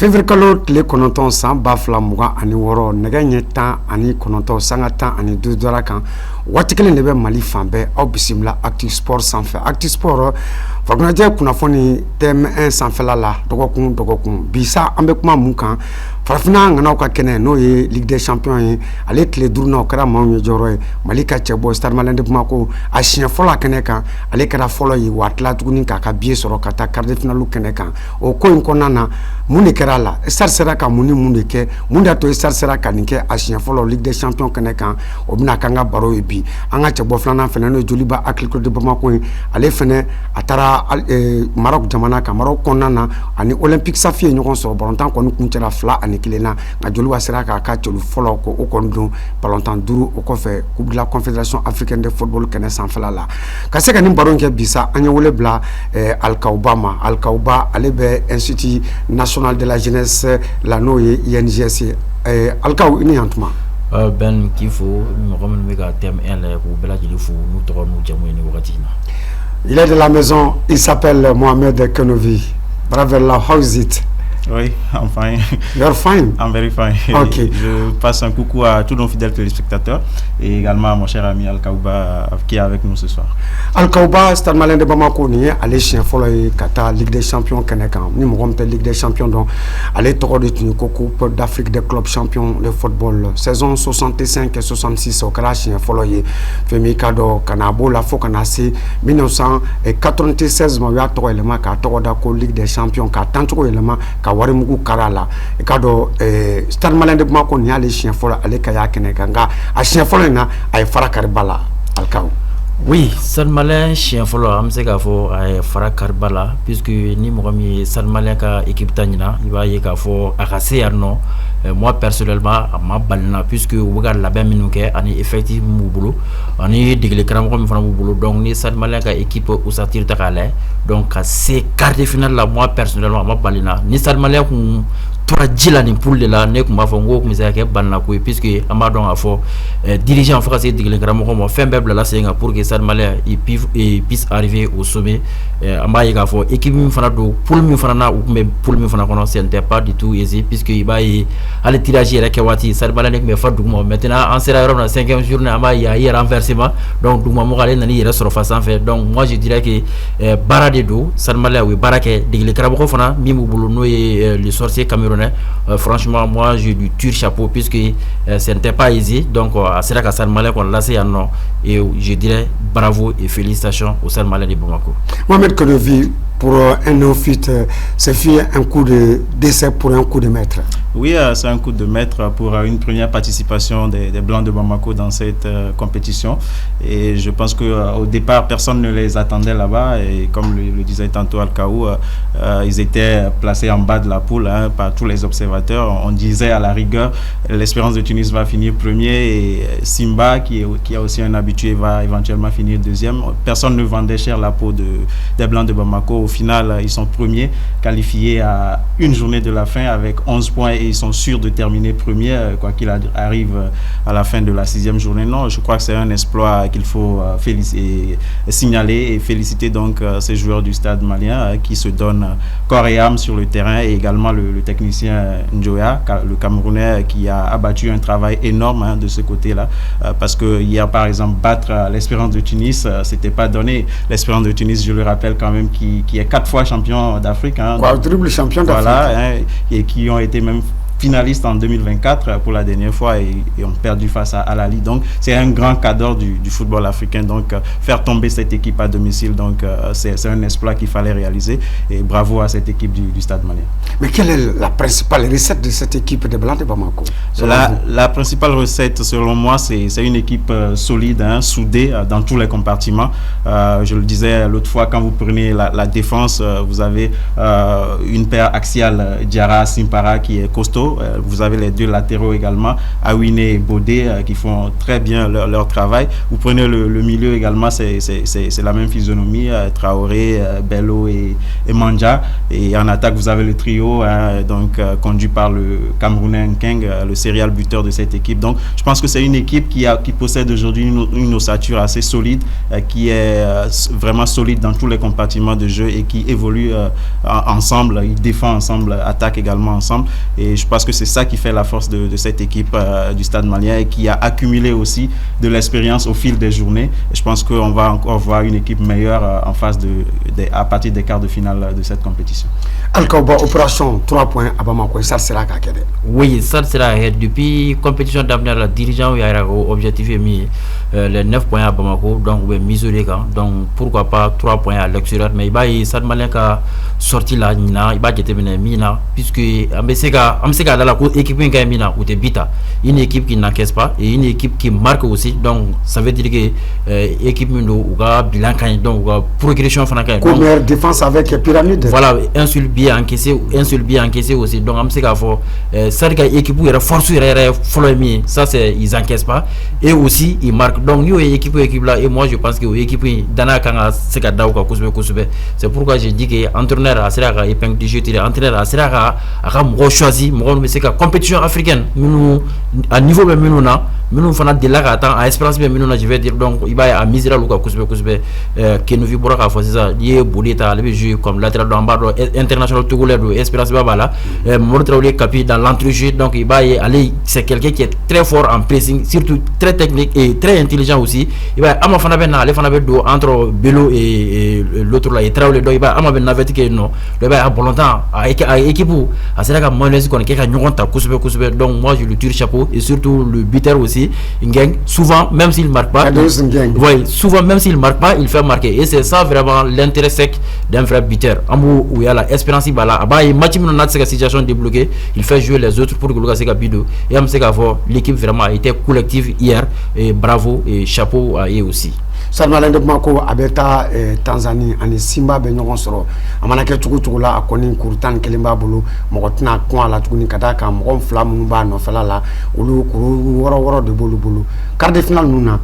Février kalo tile kɔnɔntɔn san 2026 nɛgɛ ɲɛ 19 sanga 12 dɔrɔn kan waati kelen de bɛ Mali fan bɛɛ aw bisimila Actu Sport sanfɛ. Actu Sport farikoloɲɛnajɛ kunnafoni thème 1 sanfɛla la dɔgɔkun bisa an bɛ kuma mun kan farafinna ŋanaw ka kɛnɛ n'o ye Ligue des Champions ye ale tile 5nan o kɛra maaw ɲɛ jɔyɔrɔ ye Mali ka cɛbɔ Stade Malien de Bamako a siɲɛ fɔlɔ a kɛnɛ kan ale kɛra fɔlɔ ye wa tila tuguni k'a ka billet sɔrɔ ka taa quart de finale kɛnɛ kan o ko in kɔnɔna na mun de kɛra la Stade sera ka mun ni mun de kɛ mun de y'a to Stade sera ka nin kɛ a siɲɛ fɔlɔ Ligue des Champions kɛnɛ kan o bɛna k'an ka baro ye bi an ka cɛbɔ filanan fɛnɛ n'o ye Joliba Athletic de Bamako ye ale fɛnɛ a taara Maroc jamana kan Maroc kɔnɔna na ani Olympique Safi ye ɲɔgɔn sɔrɔ ballon-tan kɔni kun cɛra 2-1 na nka Joliba sera k'a ka celu fɔlɔ ko o kɔni don ballon-tan 5 o kɔfɛ Coupe de la Confédération africaine de football kɛnɛ sanfɛla la ka se ka nin baro in kɛ bi sa an ye wele bila Alkaouba ma Alkaouba ale bɛ Institut national de la jeunesse la n'o ye INJS Alkaou i ni yantuma Ben k'i fo mɔgɔ minnu bɛ ka thème 1 lajɛ k'u bɛɛ lajɛlen fo n'u tɔgɔ n'u jamu ye nin wagati in na. Il est de la maison, il s'appelle Mohamed Kenovi. Bravella, how is it? Oui, I'm fine. You're fine? I'm very fine. Okay. Je passe un coucou à tous nos fidèles téléspectateurs et également à mon cher ami Alkaouba qui est avec nous ce soir. Alkaouba, Stade Malien de Bamako ni ye ale siɲɛ fɔlɔ ye ka taa Ligue des Champions kɛnɛ kan ni mɔgɔ min tɛ Ligue des Champions dɔn ale tɔgɔ de tun ye ko Coupe d'Afrique des clubs champions de football saison 65 et 66 o kɛra siɲɛ fɔlɔ ye fɛn min ka dɔn ka na b'o la fo ka na se 1996 ma o y'a tɔgɔ yɛlɛma k'a tɔgɔ da ko Ligue des Champions k'a tancogo yɛlɛma ka warimugu kara la i ka dɔn Stade Malien de Bamako ni y'ale siɲɛ fɔlɔ ale ka y'a kɛnɛ kan nka a siɲɛ fɔlɔ in na a ye fara kariba la Alkaou. Oui, Stade Malien siɲɛ fɔlɔ an bɛ se k'a fɔ a ye fara kariba la puisque ni mɔgɔ min ye Stade Malien ka équipe ta ɲina i b'a ye k'a fɔ a ka se yan nɔ moi personnellement a ma balina puisque u bɛ ka labɛn minnu kɛ ani effectif min b'u bolo ani degeli karamɔgɔ min fana b'u bolo donc ni Stade Malien ka équipe osatiri ta k'a lajɛ donc ka se quart de finale la moi personnellement a ma balina ni Stade Malien kun tora ji la nin poule de la ne kun b'a fɔ n ko kun bɛ se ka kɛ balina ko ye puisque an b'a dɔn k'a fɔ dirigeant fo ka se degeli karamɔgɔ ma fɛn bɛɛ bilala sen kan pour que Stade Malien puisse arriver au sommet an b'a ye k'a fɔ équipe min fana don poule min fana na u kun bɛ poule min fana kɔnɔ ce n'était pas du tout aisé puisque i b'a ye hali tirage yɛrɛ kɛ waati Stade Malien ne kun bɛ fa duguma maintenant an sera yɔrɔ min na 5e journée an b'a ye a ye renversement donc dugumamɔgɔ ale nan'i yɛrɛ sɔrɔ fa sanfɛ donc moi je dirais que baara de don Stade Malien u ye baara kɛ degeli karamɔgɔ fana min b'u bolo n'o ye le sorcier camerounais franchement moi je lui tire chapeau puisque ce n'était pas aisé donc a sera ka Stade Malien kɔni lase yan nɔ et je dirais bravo et félicitations au Stade Malien de Bamako. Mohamed Kenovi, pour un néophyte, c'est un coup de décès pour un coup de maître. Oui, c'est un coup de maître pour une première participation des Blancs de Bamako dans cette compétition. Et je pense qu'au départ, personne ne les attendait là-bas. Et comme le disait tantôt Alkaou, ils étaient placés en bas de la poule par tous les observateurs. On disait à la rigueur, l'Espérance de Tunis va finir premier et Simba, qui a aussi un habitué, va éventuellement finir deuxième. Personne ne vendait cher la peau des Blancs de Bamako. Au final, ils sont premiers, qualifiés à une journée de la fin avec 11 points et ils sont sûrs de terminer premier, quoi qu'il arrive à la fin de la 6e journée. Non, je crois que c'est un exploit qu'il faut signaler et féliciter donc ces joueurs du Stade Malien qui se donnent corps et âme sur le terrain et également le technicien Njoya, le Camerounais, qui a abattu un travail énorme de ce côté-là parce que hier, par exemple, battre l'Espérance de Tunis, c'était pas donné. L'Espérance de Tunis, je le rappelle quand même, qui est 4 fois champion d'Afrique. Quadruple champion d'Afrique. Voilà, et qui ont été même finaliste en 2024 pour la dernière fois et ont perdu face à Al Ahly. Donc c'est un grand cadre du football africain. Donc faire tomber cette équipe à domicile, donc c'est un exploit qu'il fallait réaliser et bravo à cette équipe du Stade Malien. Mais quelle est la principale recette de cette équipe de Blancs de Bamako? La principale recette selon moi c'est une équipe solide, soudée dans tous les compartiments. Je le disais l'autre fois, quand vous prenez la défense, vous avez une paire axiale Diarra Simpara qui est costaud. trio. Vous avez les deux latéraux également, Awine et Bodé, qui font très bien leur travail. Vous prenez le milieu également, c'est la même physionomie, Traoré, Bello et Manja. Et en attaque, vous avez le trio, conduit par le Camerounais Nkeng, le serial buteur de cette équipe. Donc, je pense que c'est une équipe qui possède aujourd'hui une ossature assez solide, qui est vraiment solide dans tous les compartiments de jeu et qui évolue ensemble, ils défendent ensemble, attaquent également ensemble. Et je pense que c'est ça qui fait la force de cette équipe du Stade Malien et qui a accumulé aussi de l'expérience au fil des journées. Et je pense qu'on va encore voir une équipe meilleure en phase à partir des quarts de finale de cette compétition. Alkauba, opération 3 points à Bamako, ça sera qu'à quel? Oui, ça sera depuis compétition d'avenir, la dirigeant il y a objectif est mis les 9 points à Bamako, donc oui, misuré donc pourquoi pas 3 points à l'extérieur, mais il va y Stade Malien qui a sorti là, il va déterminer Mina, puisque Amseka dans la équipe qui a Mina ou Bita, une équipe qui n'encaisse pas et une équipe qui marque aussi, donc ça veut dire que équipe Mundo ou bilan donc progression fanaka. Première défense avec pyramide. Voilà, un seul billet encaissé aussi, donc Amseka faut ça équipe où il y a force ça c'est ils encaissent pas et aussi ils marquent, donc nous équipe là et moi je pense que équipe dana kanga seka dauka kusube, c'est pourquoi j'ai dit que entraîneur a sera épingle du jeu, entraîneur a sera a choisi mon seka compétition africaine nous à niveau même nous fana de là attend à espérance même nous je vais dire, donc il va à misera luka kusube que nous vibora ka faut ça lié boleta le jeu comme latéral d'ambardo international togolais de espérance babala Mortraoulé capi dans l'entrejeu, donc il va aller, c'est quelqu'un qui est très fort en pressing, surtout très technique et très intelligent aussi. Il va ama fana ben aller fana ben do entre Bello et l'autre là et Traoré, donc il va ama ben navet que non il va à bon longtemps à équipe à c'est là que moi les qu'on qui a nyonta kusube, donc moi je lui tire chapeau et surtout le buteur aussi Ngeng, souvent même s'il marque pas oui, souvent même s'il marque pas il fait marquer et c'est ça vraiment l'intérêt sec d'un vrai buteur amou où il y a la espérance bala aba et match mon cette situation débloquée, il fait jouer les autres pour que le gars bido et am c'est l'équipe vraiment a été collective hier et bravo et chapeau à eux aussi. Salmalende Mako abeta Tanzanie ani Simba be ɲɔgɔn sɔrɔ amana kɛ cogo la a kɔni kurutan kelen b'a bolo mɔgɔ tɛna kun a la tuguni ka da kan mɔgɔ fila minnu b'a nɔfɛla la olu kuru wɔrɔ de b'olu bolo quart de finale ninnu na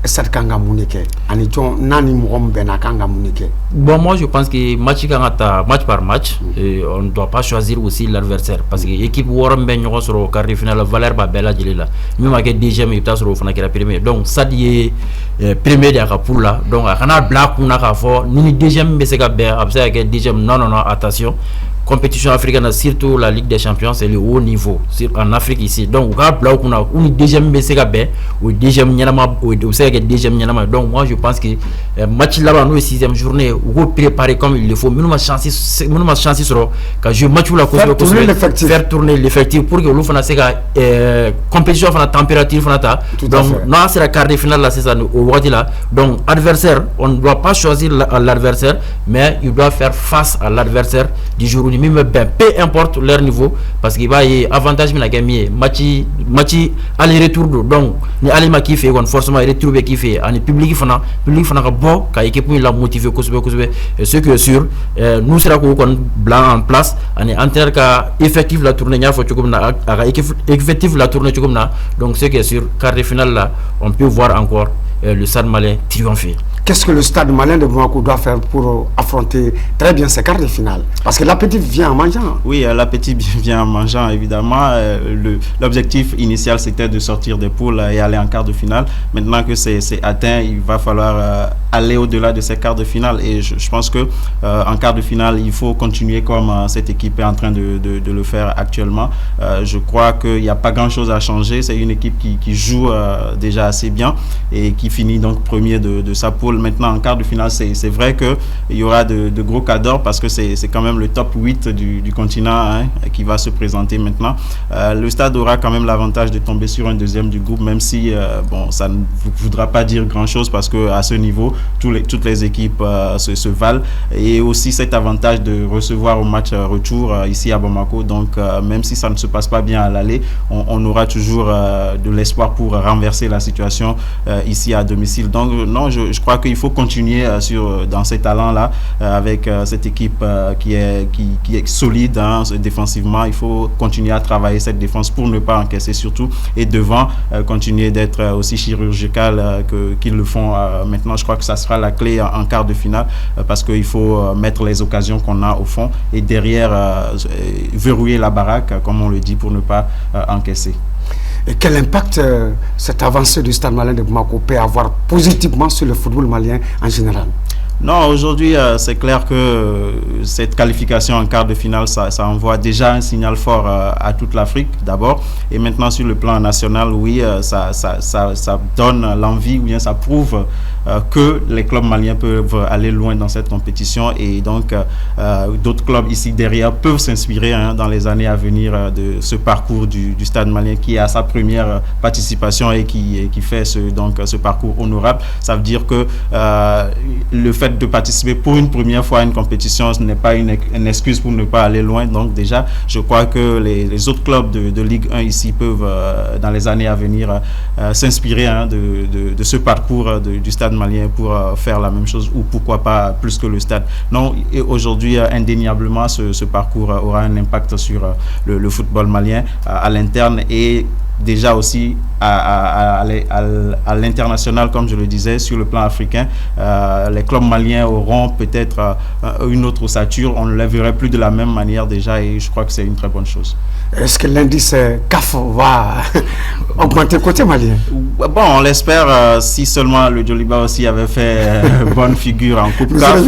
Stade kan ka mun de kɛ ani jɔn n'a ni mɔgɔ min bɛnna kan ka mun de kɛ. Bon, moi je pense que match kan ka ta match par match et on ne doit pas choisir aussi l'adversaire parce que équipe wɔɔrɔ min bɛ ɲɔgɔn sɔrɔ quart de finale valeur b'a bɛɛ lajɛlen la min ma kɛ deuxième i bɛ taa sɔrɔ o fana kɛra premier, donc Stade ye premier de a ka poule la, donc a kana bila a kun na k'a fɔ ni deuxième bɛ se ka bɛn a bɛ se ka kɛ deuxième, non attention. Compétition africaine, surtout la Ligue des Champions, c'est le haut niveau en Afrique ici. Donc, on deuxième BCKB ou deuxième Nyanama ou deuxième Nyanama. Donc, moi, je pense que match là-bas, nous, 6e journée, on préparer comme il le faut. Nous, ma chance sur quand je match la faire tourner l'effectif pour que l'on fasse compétition la température. Donc, non, c'est la quart de finale là, c'est ça, au Wadi là. Donc, adversaire, on ne doit pas choisir l'adversaire, mais il doit faire face à l'adversaire du jour. Peu importe leur niveau parce qu'il va y avantage mais la gagner match aller-retour donc ni alima qui fait forcément retrouver qui fait en public fana bon ka équipe la motiver ce que est sûr nous sera qu'on blanc en place on est en train ka effectif la tournée nya faut comme na effectif la tournée comme na, donc ce qui est sûr quart de finale là on peut voir encore le Stade Malien triompher. Qu'est-ce que le Stade Malien de Bamako doit faire pour affronter très bien ces quarts de finale? Parce que l'appétit vient en mangeant. Oui, l'appétit vient en mangeant, évidemment. L'objectif initial, c'était de sortir des poules et aller en quart de finale. Maintenant que c'est atteint, il va falloir aller au-delà de ces quarts de finale. Et je pense que en quart de finale, il faut continuer comme cette équipe est en train de le faire actuellement. Je crois qu'il n'y a pas grand-chose à changer. C'est une équipe qui joue déjà assez bien et qui finit donc premier de sa poule. Maintenant en quart de finale, c'est vrai qu'il y aura de gros cadors parce que c'est quand même le top 8 du continent qui va se présenter maintenant. Le Stade aura quand même l'avantage de tomber sur un deuxième du groupe, même si bon, ça ne voudra pas dire grand chose parce que à ce niveau toutes les équipes se valent, et aussi cet avantage de recevoir au match retour ici à Bamako. Donc même si ça ne se passe pas bien à l'aller, on aura toujours de l'espoir pour renverser la situation ici à domicile. Donc non, je crois qu'il faut continuer dans ces talents-là avec cette équipe qui est solide défensivement. Il faut continuer à travailler cette défense pour ne pas encaisser surtout, et devant continuer d'être aussi chirurgical qu'ils le font maintenant. Je crois que ça sera la clé en quart de finale, parce qu'il faut mettre les occasions qu'on a au fond et derrière verrouiller la baraque, comme on le dit, pour ne pas encaisser. Et quel impact cette avancée du Stade Malien de Bamako peut avoir positivement sur le football malien en général? Non, aujourd'hui, c'est clair que cette qualification en quart de finale, ça envoie déjà un signal fort à toute l'Afrique, d'abord. Et maintenant, sur le plan national, oui, ça donne l'envie, ou bien ça prouve que les clubs maliens peuvent aller loin dans cette compétition. Et donc, d'autres clubs ici derrière peuvent s'inspirer dans les années à venir de ce parcours du Stade Malien, qui est à sa première participation et qui fait ce parcours honorable. Ça veut dire que le fait de participer pour une première fois à une compétition, ce n'est pas une excuse pour ne pas aller loin. Donc déjà, je crois que les autres clubs de Ligue 1 ici peuvent, dans les années à venir, s'inspirer de ce parcours du Stade Malien pour faire la même chose, ou pourquoi pas plus que le Stade. Non, et aujourd'hui, indéniablement, ce parcours aura un impact sur le football malien à l'interne, et déjà aussi à l'international, comme je le disais, sur le plan africain. Les clubs maliens auront peut-être une autre ossature, on ne les verrait plus de la même manière déjà, et je crois que c'est une très bonne chose. Est-ce que l'indice CAF va augmenter côté malien? Bon, on l'espère, si seulement le Djoliba aussi avait fait bonne figure en Coupe CAF.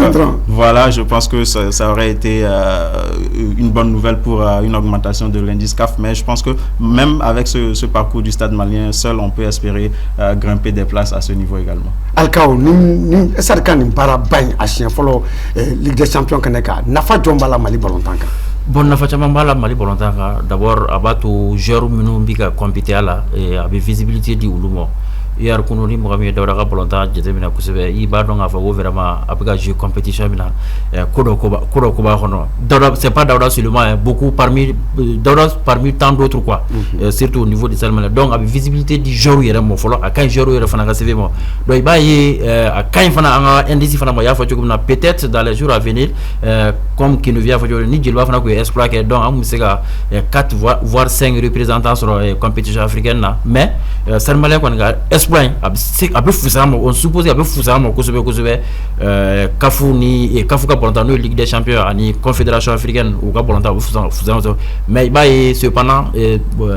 Voilà, je pense que ça aurait été une bonne nouvelle pour une augmentation de l'indice CAF, mais je pense que même avec ce parcours du Stade Malien, seul on peut espérer grimper des places à ce niveau également. Alkao, est-ce que nous para bain à chien follow Ligue des Champions Kaneka nafa jombala Mali Bolontanka? Bon, nafa caman b'a la Mali Bolontanka. D'abord, a b'a to joueur minnu bɛ ka compéter a la, a bɛ visibilité di olu ma. Hier kunu ni mɔgɔ min ye Dawuda ka balontan jateminɛ kosɛbɛ, i b'a dɔn k'a fɔ ko vraiment a bɛ ka jouer compétition min na, ko dɔ ko b'a kɔnɔ. Dawuda, c'est pas Dawuda seulement, beaucoup parmi tant d'autres quoi, surtout au niveau du Stade Malien. Donc a bɛ visibilité di joueur yɛrɛ ma fɔlɔ, a ka ɲi joueur yɛrɛ fana ka CV ma. Donc i b'a ye a ka ɲi fana an ka indice fana ma, y'a fɔ cogo min na, peut-être dans les jours à venir, comme Kinovi y'a fɔ cogo min na, ni Djeliba fana kun ye exploit kɛ, donc an kun bɛ se ka 4 voire 5 représentants sɔrɔ compétition africaine na, mais Stade Malien kɔni ka a bɛ fusaya ma, on suppose a bɛ fusaya ma kosɛbɛ CAF ka balontan n'o ye Ligue des Champions ani Confédération africaine u ka balontan u bɛ fusaya, mais i b'a ye cependant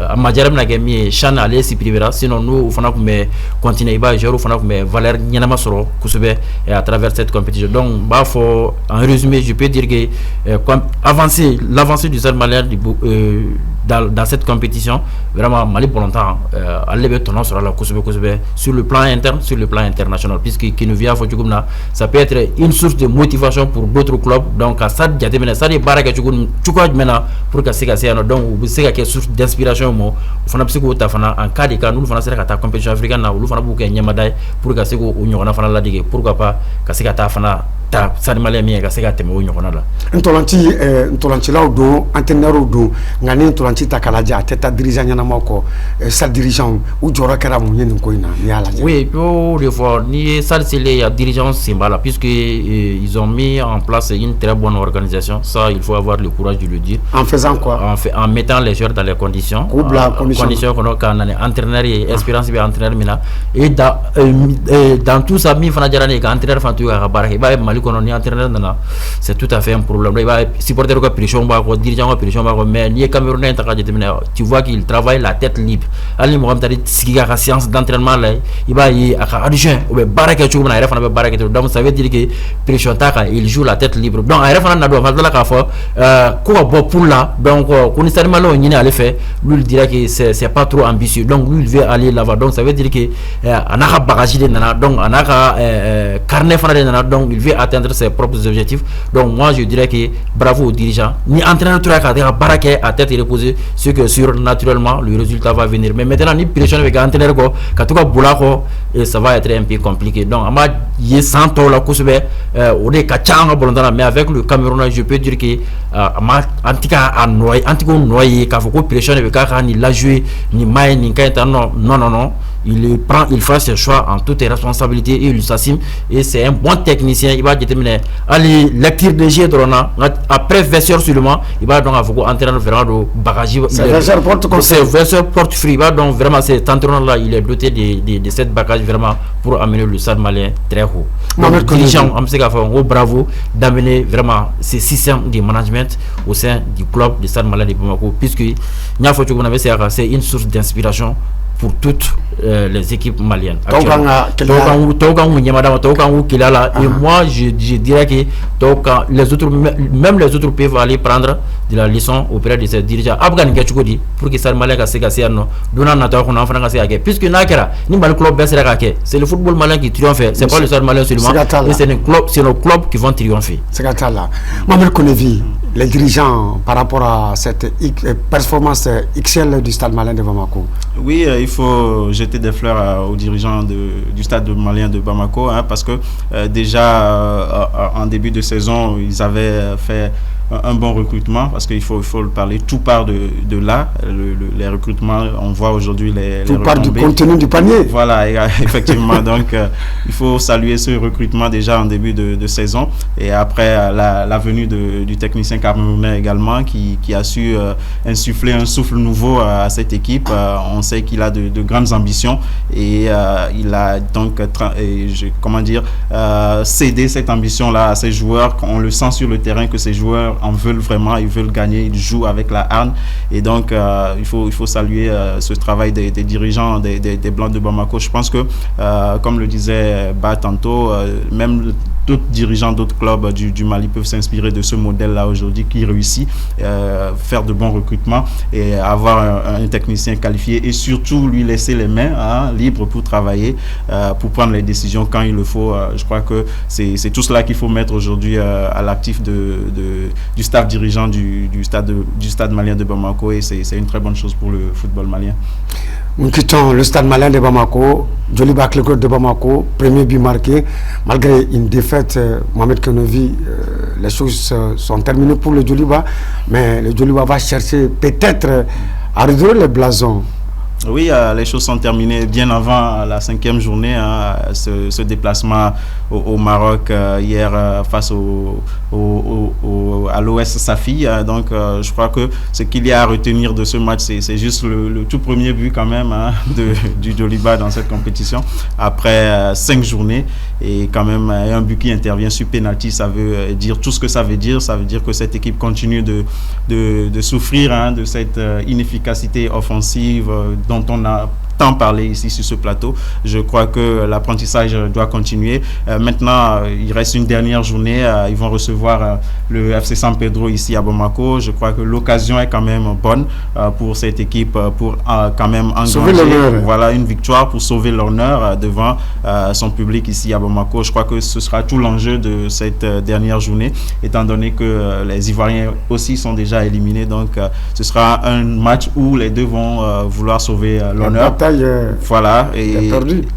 a majara bɛna kɛ min ye CHAN ale suprimera, sinon n'u fana kun bɛ continuer, i b'a ye joueurs fana kun bɛ valeur ɲɛnama sɔrɔ kosɛbɛ à travers cette compétition. Donc n b'a fɔ en résumé, je peux dire que l'avancée du Stade Malien dans cette compétition, vraiment Mali Bolontan ale bɛ tɔnɔ sɔrɔ a la kosɛbɛ sur le plan interne, sur le plan international, puisque Kinovi a fɔ cogo min na, ça peut être une source de motivation pour d'autres clubs. Donc à Stade jateminɛ, Stade ye baara kɛ cogoya jumɛn na pour ka se ka se yan nɔ, donc u bɛ se ka kɛ source d'inspiration ma, o fana bɛ se k'o ta fana en cas de cas n'olu fana sera ka taa compétition africaine na, olu fana b'u kɛ ɲɛmada ye pour ka se k'o ɲɔgɔnna fana ladege, pourquoi pas ka se ka taa fana ta Stade Malien min ye ka se ka tɛmɛ o ɲɔgɔnna la. Ntolancilaw don, entraîneurs don, nka ni ntolanci ta k'a lajɛ a tɛ taa dirigeant ɲɛnamaw kɔ, Stade dirigeant u jɔyɔrɔ kɛra mun ye nin ko in na, n'i y'a lajɛ? Oui, des fois, ni Stade Sélé, il y a dirigeants Simba là, puisque ils ont mis en place une très bonne organisation. Ça, il faut avoir le courage de le dire. En faisant quoi? En mettant les joueurs dans les conditions. Conditions qu'on a entraîneur et expérience de entraîneur mina. Et dans tout ça, mi fana jarane ka entraîneur fan tuya ka baraka. Ba Mali kono ni entraîneur nana. C'est tout à fait un problème. Il va supporter ko pression ba ko, dirigeant ko pression ba ko, mais ni Camerounais ta ka jetemina. Tu vois qu'il travaille la tête libre. Ali mo am tari siga ka séance d'entraînement là. Il va y a adjoint ou baraka tu na refana be baraka donc ça veut dire que pression taka il joue la tête libre. Donc a refana na do fa la ka fo ko bo pour là, donc ko ni Stade Malien ni aller faire, lui il dirait que c'est pas trop ambitieux, donc lui il veut aller là-bas, donc ça veut dire que anaka bagage de nana, donc anaka carnet fana de nana, donc il veut atteindre ses propres objectifs. Donc moi je dirais que bravo aux dirigeants, ni entraîneur tu ka baraka à tête reposée, ce que sur naturellement le résultat va venir. Mais maintenant ni pression avec entraîneur ko ka to ka bola ko, et ça va être un peu compliqué. Donc ama ye santo la kosebe o de ka changa bolondana, mais avec le Cameroun je peux dire que ama antika noyé ka foko pression avec ka ni la jouer ni mai ni ka non il fera ses choix en toutes responsabilités et il s'assume. Et c'est un bon technicien. Il va déterminer allez lecture de jeu après verseur seulement. Il va donc avoir entraîneur vraiment de bagage. C'est verseur porte free. Il va donc vraiment cet entraîneur là, il est doté de cette bagage vraiment pour amener le Stade Malien très haut. Donc, dirigeant, on sait bravo d'amener vraiment ces systèmes de management au sein du club du Stade Malien de Bamako, puisque c'est une source d'inspiration pour toutes les équipes maliennes. Et moi, je dirais que même les autres peuvent aller prendre de la leçon auprès de ces dirigeants. Pour que ça puisque c'est le football malien qui triomphe, c'est pas le Stade Malien seulement, et c'est nos clubs qui vont triompher. C'est là. Mohamed Konevi, les dirigeants par rapport à cette performance XL du Stade Malien de Bamako. Oui, il faut jeter des fleurs aux dirigeants du Stade Malien de Bamako, parce que déjà en début de saison, ils avaient fait un bon recrutement, parce qu'il faut le parler, tout part de là, les recrutements, on voit aujourd'hui tout part du contenu du panier. Voilà, effectivement. Donc il faut saluer ce recrutement déjà en début de saison, et après la venue du technicien camerounais également qui a su insuffler un souffle nouveau à cette équipe. On sait qu'il a de grandes ambitions, et il a donc cédé cette ambition là à ses joueurs. On le sent sur le terrain que ces joueurs en veulent vraiment, ils veulent gagner, ils jouent avec la hargne, et donc il faut saluer ce travail des dirigeants des Blancs de Bamako. Je pense que comme le disait Ba tantôt, même d'autres dirigeants d'autres clubs du Mali peuvent s'inspirer de ce modèle là aujourd'hui, qui réussit faire de bons recrutements et avoir un technicien qualifié, et surtout lui laisser les mains libres pour travailler, pour prendre les décisions quand il le faut. Je crois que c'est tout cela qu'il faut mettre aujourd'hui à l'actif du staff dirigeant du stade malien de Bamako, et c'est une très bonne chose pour le football malien. Nous quittons le Stade Malien de Bamako, Djoliba Club de Bamako, premier but marqué. Malgré une défaite, Mohamed Konevi, les choses sont terminées pour le Djoliba, mais le Djoliba va chercher peut-être à réduire les blasons. Oui, les choses sont terminées bien avant la 5e journée, ce déplacement au Maroc hier face à l'OS Safi. Donc je crois que ce qu'il y a à retenir de ce match, c'est juste le tout premier but quand même du Djoliba dans cette compétition après 5 journées, et quand même un but qui intervient sur penalty. Ça veut dire tout ce que ça veut dire. Ça veut dire que cette équipe continue de souffrir de cette inefficacité offensive dont on a tant parlé ici sur ce plateau. Je crois que l'apprentissage doit continuer. Maintenant, il reste une dernière journée. Ils vont recevoir le FC San Pedro ici à Bamako. Je crois que l'occasion est quand même bonne pour cette équipe pour quand même engranger une victoire, pour sauver l'honneur devant son public ici à Bamako. Je crois que ce sera tout l'enjeu de cette dernière journée, étant donné que les Ivoiriens aussi sont déjà éliminés. Donc, ce sera un match où les deux vont vouloir sauver l'honneur. Voilà, et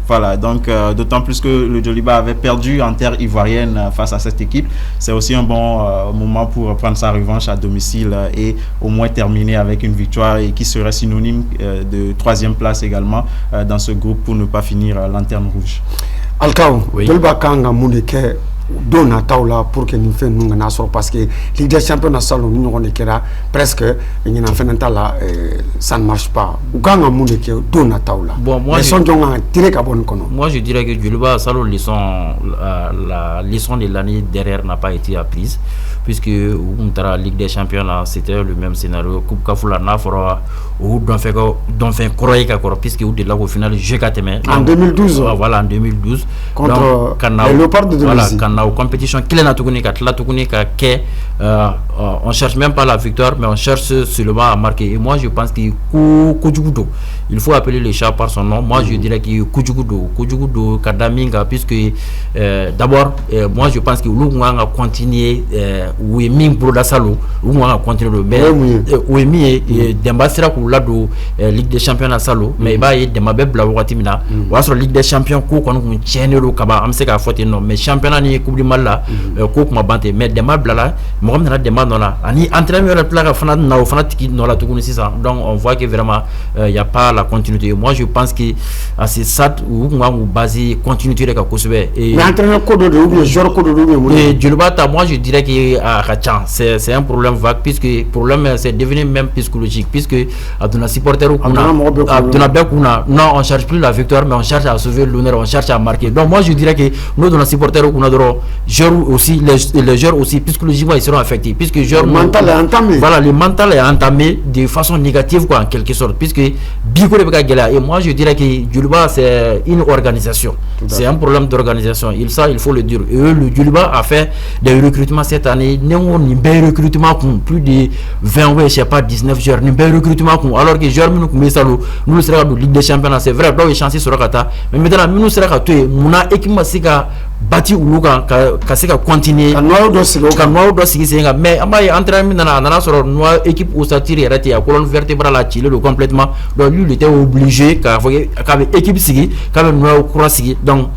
voilà, donc d'autant plus que le Djoliba avait perdu en terre ivoirienne face à cette équipe. C'est aussi un bon moment pour prendre sa revanche à domicile et au moins terminer avec une victoire, et qui serait synonyme de 3e place également dans ce groupe, pour ne pas finir lanterne rouge. Alkao, Djoliba Kanga Mouneke Dona Taula pour que nous fassions un sort, parce que Ligue des Champions na salon nous on est presque il n'a fait là ça ne marche pas. Uganga Mouneke Dona Taula. Bon, moi je dirais que Djoliba salon la leçon de l'année derrière n'a pas été apprise, puisque la Ligue des Champions là c'était le même scénario. Coupe Kafula na fora ou don fait croire puisque de là au final je en 2012. Voilà, en 2012 contre les Léopards de Tunisie. Kana compétition clé na tukuni ka on cherche même pas la victoire, mais on cherche seulement à marquer. Et moi je pense que Koudjougoudo, il faut appeler le chat par son nom. Moi je dirais que Koudjougoudo Kadaminga, puisque d'abord moi je pense que l'Ougouan a continué oui ming pour la salo l'Ougouan a continué mais oui mi d'ambassadeur pour la Ligue des Champions na salo, mais bah il demabé bla watimina ou sur Ligue des Champions ko kono tienne le kaba am se ka faute non, mais championnat ni coupe du mal là ko kuma bante, mais demab bla là mo na demande non là ani entraîneur la fana na fana tiki non la tukuni ça. Donc on voit que vraiment il y a pas la continuité. Moi, je pense que à ce stade où on va baser continuité de Kakosube. Mais entraîneur code de ou joueur code de et Djulbata, moi je dirais que c'est un problème vague, puisque le problème c'est devenu même psychologique, puisque à nos supporters non, on cherche plus la victoire, mais on cherche à sauver l'honneur, on cherche à marquer. Donc moi je dirais que nous dans nos supporters joueurs aussi, les joueurs aussi psychologiquement ils seront affectés, puisque le mental est entamé. Voilà, le mental est entamé de façon négative quoi, en quelque sorte, puisque Biko de Bagala, et moi je dirais que Djulba c'est une organisation, c'est un problème d'organisation. Il faut le dire. Et le Djulba a fait des recrutements cette année. Nous avons un recrutement plus de 20, je sais pas, 19 joueurs. Nous avons un recrutement alors que les joueurs nous serons de Ligue des Champions. C'est vrai, nous avons chancé sur la cata. Mais maintenant, nous serons à toi. Nous avons équipe qui a bâti ou qui a continué. Mais entraînement sur une équipe où ça tire et la colonne vertébrale a tiré complètement. Donc lui, il était obligé car équipe sigi, car nous croix sigi. Donc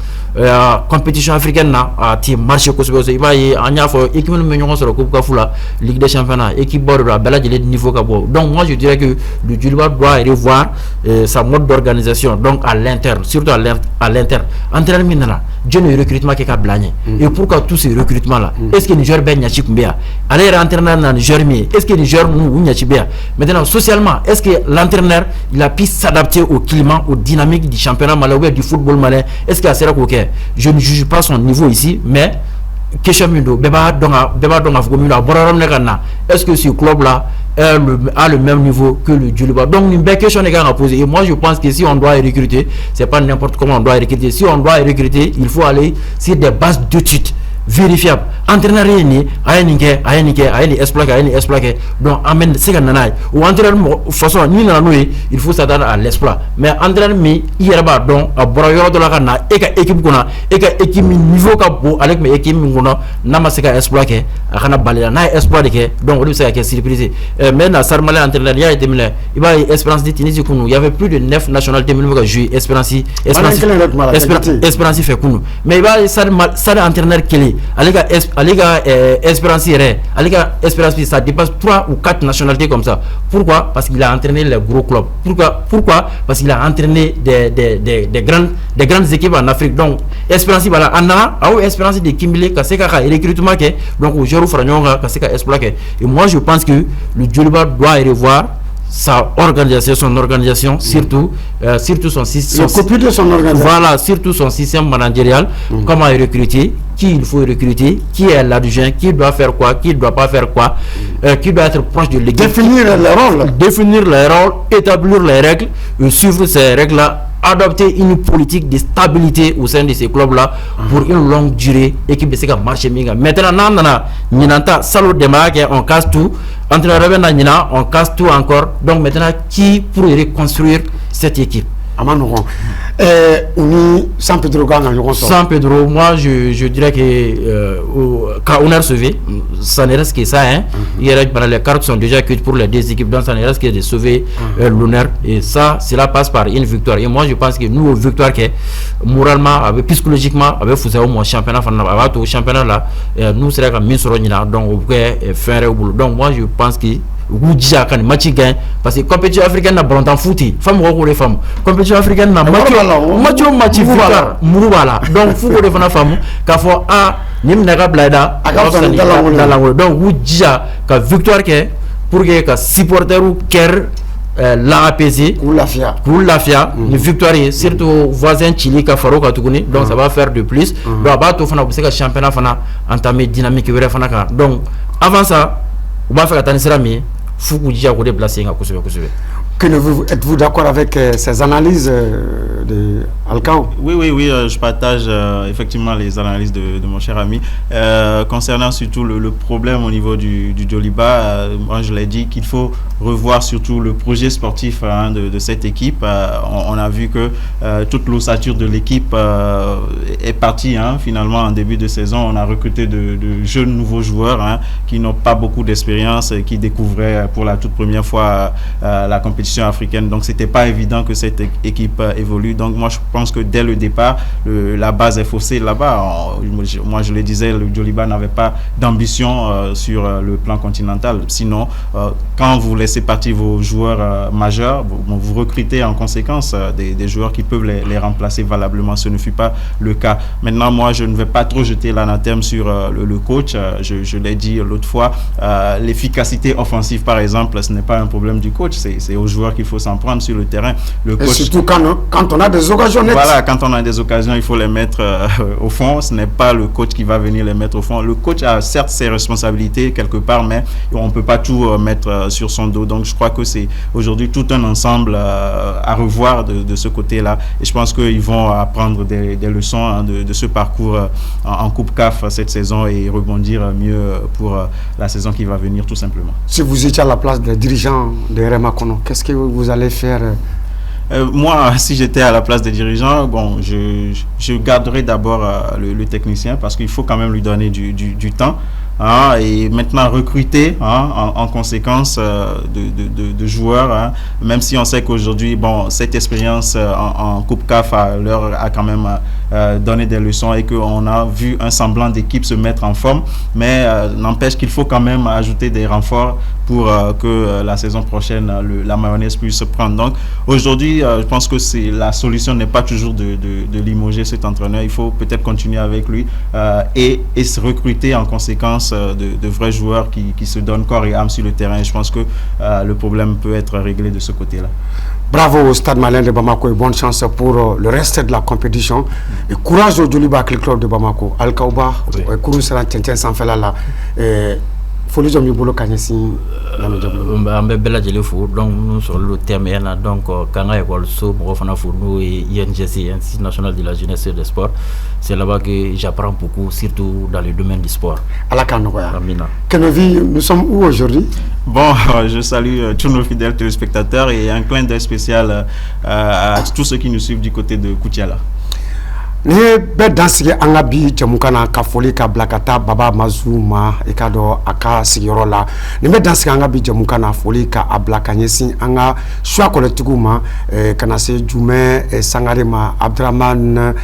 compétition africaine a marché comme ça. Il va y avoir équipe de sur la Coupe Kafula, Ligue des Champions, équipe de la belle de niveau Kabo. Donc moi je dirais que le Djulba doit revoir sa mode d'organisation, donc à l'interne, surtout à l'interne. Entraînement là, Dieu ne recrutement qui a blâmé. Et pourquoi tous ces recrutements là? Est-ce que les joueurs ben nyachik mbea? Aller entraîneur dans les joueurs mi? Est-ce que les joueurs ou nyachik mbea? Maintenant socialement, est-ce que l'entraîneur il a pu s'adapter au climat, aux dynamiques du championnat malais, du football malais? Est-ce qu'il y a ça OK? Je ne juge pas son niveau ici, mais question est-ce que ce club là a le même niveau que le Djulba? Donc une belle question à poser. Et moi je pense que si on doit recruter, c'est pas n'importe comment on doit recruter. Si on doit recruter, il faut aller sur des bases d'études vérifiable. Entraîneur exploité. Donc amène c'est nana ou entraîneur façon ni na noé, il faut s'attendre à l'exploit. Mais entraîneur mi yerba donc à broyeur de la kana équipe kona équipe niveau ka bo avec mes équipe ngona na masika exploité akana balena na exploité donc on sait que surprise. Mais na Sarmalé entraîneur il y a été milé. Il va Espérance de Tunisie kunu, il y avait plus de 9 nationalités même qui jouer Espérance fait kunu. Mais il va ça entraîneur qui Alega Espérance ça dépasse 3 ou 4 nationalités comme ça. Pourquoi? Parce qu'il a entraîné les gros clubs. Pourquoi? Parce qu'il a entraîné des grandes équipes en Afrique. Donc Espérance voilà Anna a Espérance de Kimbilé Kaseka recrutement donc au Jérôme Franyonga Kaseka exploité. Et moi je pense que le Djulba doit revoir sa organisation, surtout son système. Voilà, surtout son système managérial. Comment recruter, qui il faut recruter, qui est l'adjoint, qui doit faire quoi, qui ne doit pas faire quoi, qui doit être proche de l'équipe. Définir les rôles, établir les règles, suivre ces règles-là. Adopter une politique de stabilité au sein de ces clubs-là pour une longue durée et qui peut marcher bien. Maintenant, on casse tout. Entre on casse tout encore. Donc maintenant, qui pourrait reconstruire cette équipe? San Pedro, moi je dirais que quand on a sauvé, ça ne reste que ça. Les cartes sont déjà cuites pour les deux équipes, donc ça ne reste que de sauver l'honneur. Et ça, cela passe par une victoire. Et moi je pense que nous, victoire que moralement, psychologiquement, avec mon championnat, au championnat là, nous serons comme Minsorona, donc on peut faire au boulot. Donc moi je pense que match gain parce que compétition africaine n'a pas longtemps foutu femme ou les femmes compétition africaine n'a match victoire mourala donc faut que les femmes qu'à fois a nimnaga blada donc ou déjà que victoire que pour que supporter ou ker la apaiser pour la une victoire surtout voisin Chili ka faro ka tukuni donc ça va faire de plus donc ba to fana bu se ka championnat fana entamer dynamique wéré fana ka donc avant ça on va faire attention à mi faut déjà qu'on déplace un êtes-vous d'accord avec ces analyses de Alcao? Oui, je partage effectivement les analyses de mon cher ami. Concernant surtout le problème au niveau du Djoliba, moi je l'ai dit qu'il faut revoir surtout le projet sportif de cette équipe. On a vu que toute l'ossature de l'équipe est partie finalement en début de saison. On a recruté de jeunes nouveaux joueurs qui n'ont pas beaucoup d'expérience, qui découvraient pour la toute première fois la compétition compétitions africaines. Donc c'était pas évident que cette équipe évolue. Donc moi je pense que dès le départ, la base est faussée là-bas. Moi je le disais, le Djoliba n'avait pas d'ambition sur le plan continental. Sinon, quand vous laissez partir vos joueurs majeurs, vous recrutez en conséquence des joueurs qui peuvent les remplacer valablement. Ce ne fut pas le cas. Maintenant, moi je ne vais pas trop jeter l'anathème sur le coach. Je l'ai dit l'autre fois, l'efficacité offensive par exemple, ce n'est pas un problème du coach, c'est aux joueurs qu'il faut s'en prendre sur le terrain. Le coach, et surtout quand on a des occasions nettes. Voilà, quand on a des occasions, il faut les mettre au fond. Ce n'est pas le coach qui va venir les mettre au fond. Le coach a certes ses responsabilités quelque part, mais on ne peut pas tout mettre sur son dos. Donc je crois que c'est aujourd'hui tout un ensemble à revoir de ce côté-là. Et je pense qu'ils vont apprendre des leçons de ce parcours en Coupe CAF cette saison et rebondir mieux pour la saison qui va venir tout simplement. Si vous étiez à la place des dirigeants de Raymond Kono, qu'est-ce que vous allez faire? Moi, si j'étais à la place des dirigeants, bon, je garderais d'abord le technicien parce qu'il faut quand même lui donner du temps. Et maintenant recruter en conséquence de joueurs, même si on sait qu'aujourd'hui, bon, cette expérience en Coupe CAF leur a quand même donné des leçons et qu'on a vu un semblant d'équipe se mettre en forme, mais n'empêche qu'il faut quand même ajouter des renforts pour que la saison prochaine la mayonnaise puisse se prendre. Donc aujourd'hui, je pense que la solution n'est pas toujours de limoger cet entraîneur. Il faut peut-être continuer avec lui et se recruter en conséquence de vrais joueurs qui se donnent corps et âme sur le terrain. Et je pense que le problème peut être réglé de ce côté-là. Bravo au Stade Malien de Bamako et bonne chance pour le reste de la compétition. Et courage au Djoliba Club de Bamako. Al-Kaouba, Kourou sera Tentien sans faire là. Folie de Mibolo Kanyesi. Ambe Bella Jelefou, donc nous sur le terme, donc Kanga École So, Morofana Fournou et INGC, Institut National de la Jeunesse et des Sports. C'est là-bas que j'apprends beaucoup, surtout dans le domaine du sport. À la Kanoya. Kenovi, nous sommes où aujourd'hui? Bon, je salue tous nos fidèles téléspectateurs et un clin d'œil spécial à tous ceux qui nous suivent du côté de Koutiala. Ni bɛ dansigi an ka bi jamukan na ka foli ka bila ka taa Baba Mazu ma i ka dɔn a ka sigiyɔrɔ la ni bɛ dansigi an ka bi jamukan na foli ka a bila ka ɲɛsin an ka choix kɔlɛtigiw ma ka na se Jumɛ Sangare ma Abdramane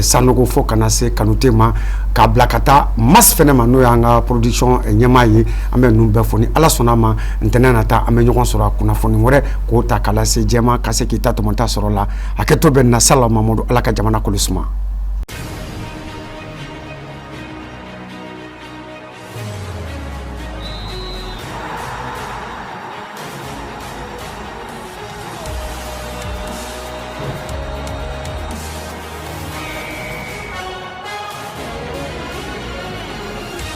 Sanogo fo ka na se Kanute ma ka bila ka taa Mas fɛnɛ ma n'o y'an ka production ɲɛmaa ye an bɛ ninnu bɛɛ fo ni Ala sɔnna ma ntɛnɛn nata an bɛ ɲɔgɔn sɔrɔ a kunnafoni wɛrɛ k'o ta k'a lase jɛma ka se k'i ta tɔmɔta sɔrɔ la hakɛto bɛ na Sala Mamadu Ala ka jamana kolo suma.